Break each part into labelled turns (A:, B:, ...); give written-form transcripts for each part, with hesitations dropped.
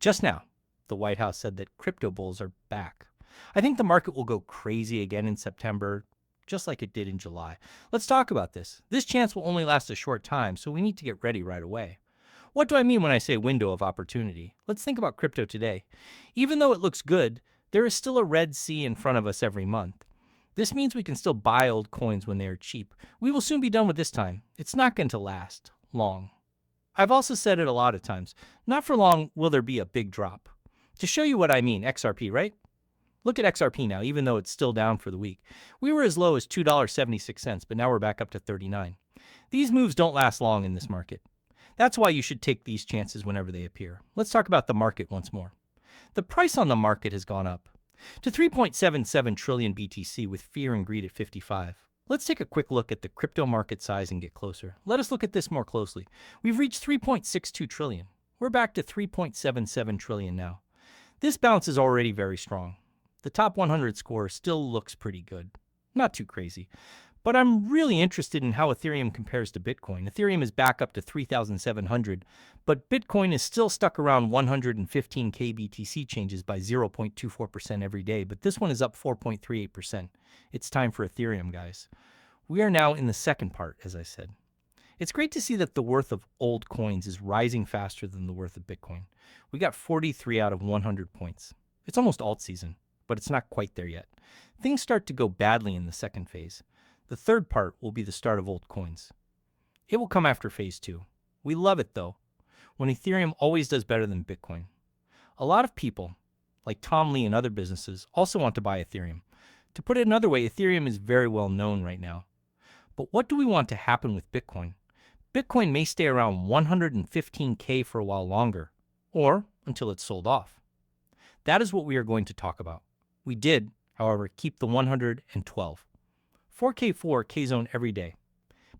A: Just now, the White House said that crypto bulls are back. I think the market will go crazy again in September, just like it did in July. Let's talk about this. This chance will only last a short time, so we need to get ready right away. What do I mean when I say window of opportunity? Let's think about crypto today. Even though it looks good, there is still a red sea in front of us every month. This means we can still buy old coins when they are cheap. We will soon be done with this time. It's not going to last long. I've also said it a lot of times. Not for long will there be a big drop. To show you what I mean, XRP, right? Look at XRP now, even though it's still down for the week. We were as low as $2.76, but now we're back up to 39. These moves don't last long in this market. That's why you should take these chances whenever they appear. Let's talk about the market once more. The price on the market has gone up to 3.77 trillion BTC with fear and greed at 55. Let's take a quick look at the crypto market size and get closer. Let us look at this more closely. We've reached 3.62 trillion. We're back to 3.77 trillion now. This bounce is already very strong. The top 100 score still looks pretty good. Not too crazy. But I'm really interested in how Ethereum compares to Bitcoin. Ethereum is back up to 3,700, but Bitcoin is still stuck around 115k BTC changes by 0.24% every day, but this one is up 4.38%. It's time for Ethereum, guys. We are now in the second part, as I said. It's great to see that the worth of old coins is rising faster than the worth of Bitcoin. We got 43 out of 100 points. It's almost alt season, but it's not quite there yet. Things start to go badly in the second phase. The third part will be the start of old coins. It will come after phase 2. We love it though, when Ethereum always does better than Bitcoin. A lot of people, like Tom Lee and other businesses, also want to buy Ethereum. To put it another way, Ethereum is very well known right now. But what do we want to happen with Bitcoin? Bitcoin may stay around 115k for a while longer, or until it's sold off. That is what we are going to talk about. We did, however, keep the 112. 4K4 K-zone every day.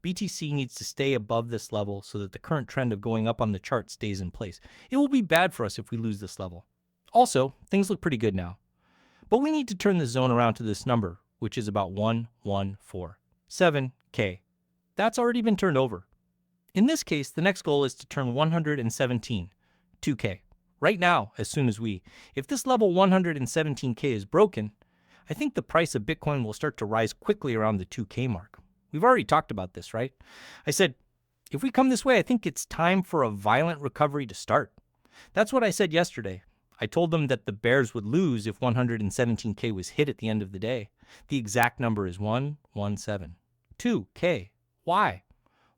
A: BTC needs to stay above this level so that the current trend of going up on the chart stays in place. It will be bad for us if we lose this level. Also, things look pretty good now. But we need to turn the zone around to this number, which is about 114.7K. That's already been turned over. In this case, the next goal is to turn 117.2K. Right now, as soon as if this level 117K is broken, I think the price of Bitcoin will start to rise quickly around the 2K mark. We've already talked about this, right? I said, if we come this way, I think it's time for a violent recovery to start. That's what I said yesterday. I told them that the bears would lose if 117K was hit at the end of the day. The exact number is 117.2K. Why?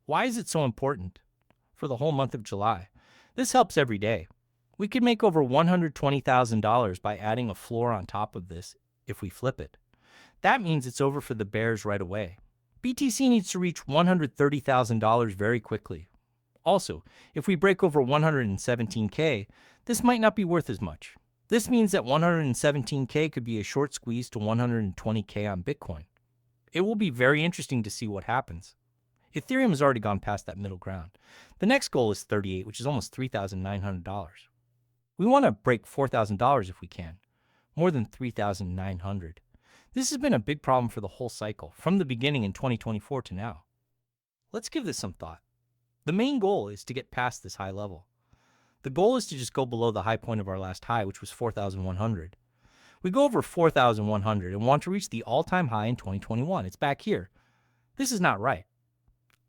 A: Why is it so important? For the whole month of July. This helps every day. We could make over $120,000 by adding a floor on top of this if we flip it. That means it's over for the bears right away. BTC needs to reach $130,000 very quickly. Also, if we break over 117K, this might not be worth as much. This means that 117K could be a short squeeze to 120K on Bitcoin. It will be very interesting to see what happens. Ethereum has already gone past that middle ground. The next goal is 38, which is almost $3,900. We want to break $4,000 if we can. More than 3,900. This has been a big problem for the whole cycle, from the beginning in 2024 to now. Let's give this some thought. The main goal is to get past this high level. The goal is to just go below the high point of our last high, which was 4,100. We go over 4,100 and want to reach the all-time high in 2021. It's back here. This is not right.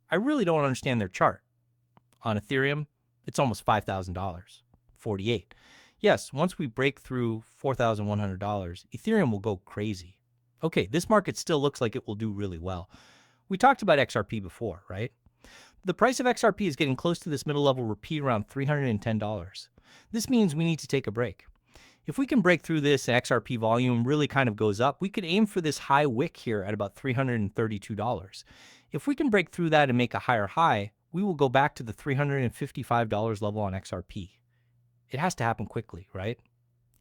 A: I really don't understand their chart. On Ethereum, it's almost $5,000. 48. Yes, once we break through $4,100, Ethereum will go crazy. Okay, this market still looks like it will do really well. We talked about XRP before, right? The price of XRP is getting close to this middle level repeat around $310. This means we need to take a break. If we can break through this and XRP volume really kind of goes up, we could aim for this high wick here at about $332. If we can break through that and make a higher high, we will go back to the $355 level on XRP. It has to happen quickly, right?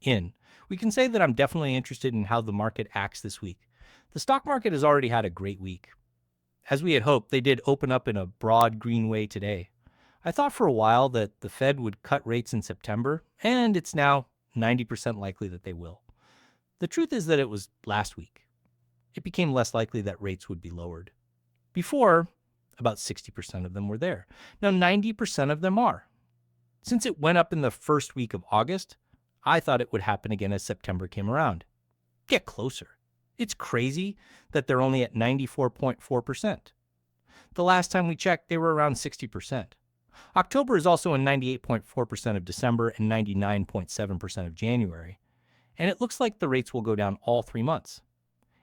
A: We can say that I'm definitely interested in how the market acts this week. The stock market has already had a great week. As we had hoped, they did open up in a broad green way today. I thought for a while that the Fed would cut rates in September, and it's now 90% likely that they will. The truth is that it was last week. It became less likely that rates would be lowered. Before, about 60% of them were there. Now 90% of them are. Since it went up in the first week of August, I thought it would happen again as September came around. Get closer. It's crazy that they're only at 94.4%. The last time we checked, they were around 60%. October is also in 98.4% of December and 99.7% of January, and it looks like the rates will go down all 3 months.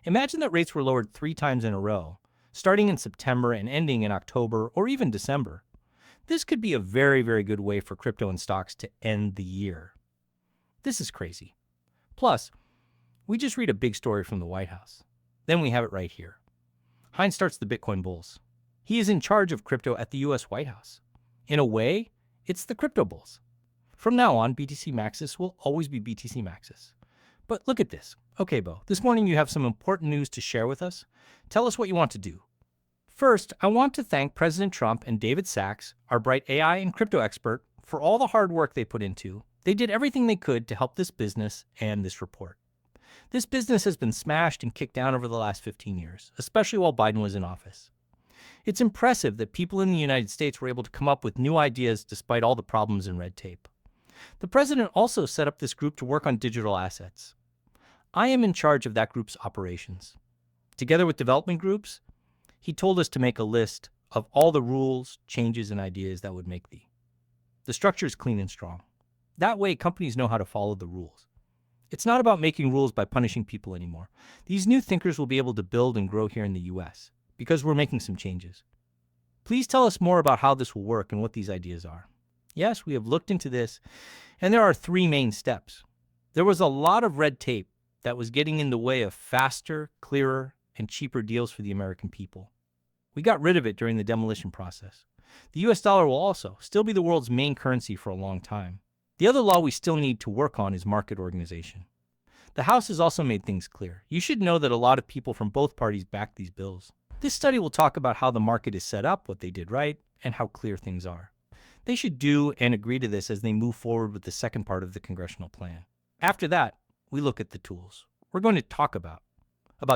A: Imagine that rates were lowered 3 times in a row, starting in September and ending in October or even December. This could be a very, very good way for crypto and stocks to end the year. This is crazy. Plus, we just read a big story from the White House. Then we have it right here. Heinz starts the Bitcoin bulls. He is in charge of crypto at the US White House. In a way, it's the crypto bulls. From now on, BTC Maxis will always be BTC Maxis. But look at this. Okay, Bo, this morning you have some important news to share with us. Tell us what you want to do. First, I want to thank President Trump and David Sachs, our bright AI and crypto expert, for all the hard work they put into. They did everything they could to help this business and this report. This business has been smashed and kicked down over the last 15 years, especially while Biden was in office. It's impressive that people in the United States were able to come up with new ideas despite all the problems and red tape. The president also set up this group to work on digital assets. I am in charge of that group's operations. Together with development groups, he told us to make a list of all the rules, changes, and ideas that would make the structure is clean and strong. That way, companies know how to follow the rules. It's not about making rules by punishing people anymore. These new thinkers will be able to build and grow here in the US because we're making some changes. Please tell us more about how this will work and what these ideas are. Yes, we have looked into this, and there are 3 main steps. There was a lot of red tape that was getting in the way of faster, clearer, and cheaper deals for the American people. We got rid of it during the demolition process. The US dollar will also still be the world's main currency for a long time. The other law we still need to work on is market organization. The House has also made things clear. You should know that a lot of people from both parties back these bills. This study will talk about how the market is set up, what they did right, and how clear things are. They should do and agree to this as they move forward with the second part of the congressional plan. After that, we look at the tools. We're going to talk about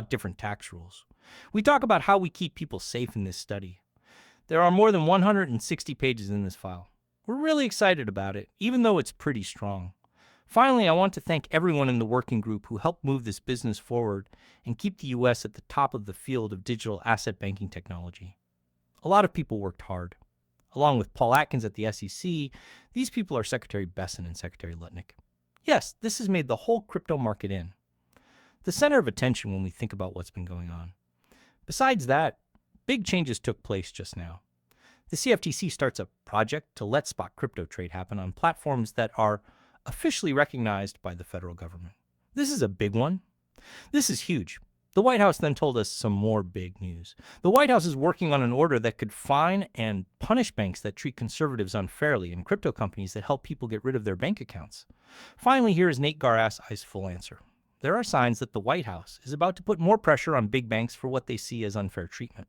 A: different tax rules. We talk about how we keep people safe in this study. There are more than 160 pages in this file. We're really excited about it, even though it's pretty strong. Finally, I want to thank everyone in the working group who helped move this business forward and keep the US at the top of the field of digital asset banking technology. A lot of people worked hard. Along with Paul Atkins at the SEC, these people are Secretary Besson and Secretary Lutnick. Yes, this has made the whole crypto market the center of attention when we think about what's been going on. Besides that, big changes took place just now. The CFTC starts a project to let spot crypto trade happen on platforms that are officially recognized by the federal government. This is a big one. This is huge. The White House then told us some more big news. The White House is working on an order that could fine and punish banks that treat conservatives unfairly and crypto companies that help people get rid of their bank accounts. Finally, here is Nate Garass's full answer. There are signs that the White House is about to put more pressure on big banks for what they see as unfair treatment.